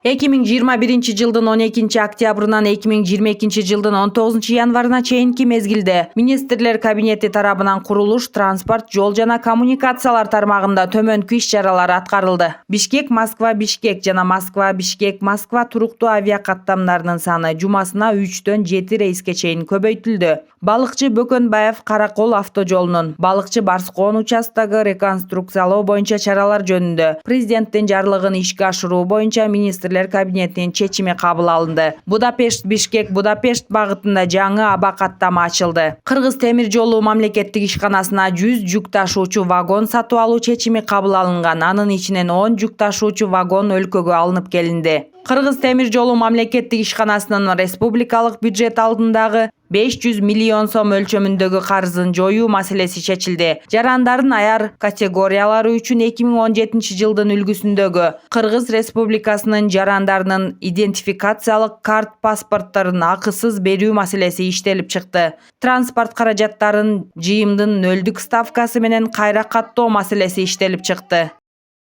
2021 жылдын 12 октябрынан 2022 жылдын 19 январына чейинки мезгилде министрлер кабинети тарабынан курулуш, транспорт, жол жана коммуникациялар тармагында төмөнкү иш-чаралар аткарылды. Бишкек-Москва, Бишкек жана Москва-Бишкек, Москва туруктуу авиа каттамдарынын саны жумасына 3-төн 7 рейске чейин көбөйтүлдү. Балыкчы Бөкөнбаев Каракол автожолунун Балыкчы Барскоон участогу реконструкциялоо боюнча чаралар жөнүндө президенттин жарлыгын ишке ашыруу боюнча министрлер кабинетинин чечими кабыл алынды. Будапешт-Бишкек Будапешт багытында жаңы аба каттама ачылды. Кыргыз темир жолу мамлекеттик ишканасына 100 жүк ташуучу вагон сатып алуу чечими кабыл алынган. Анын ичинен 10 жүк ташуучу вагон өлкөгө алынып келинди. Кыргыз темир жолу мамлекеттик ишканасынын республикалык бюджет алдындагы 500 миллион сом өлчөмүндөгү карызын жоюу маселеси чечилди. Жарандардын аяр категориялары үчүн 2017 жылдын үлгүсүндөгү Кыргыз Республикасынын жарандарынын идентификациялык карт паспортторун акысыз берүү маселеси иштелип чыкты. Транспорт каражаттарын жыйымдын нөлдүк ставкасы менен кайра каттоо маселеси иштелип чыкты.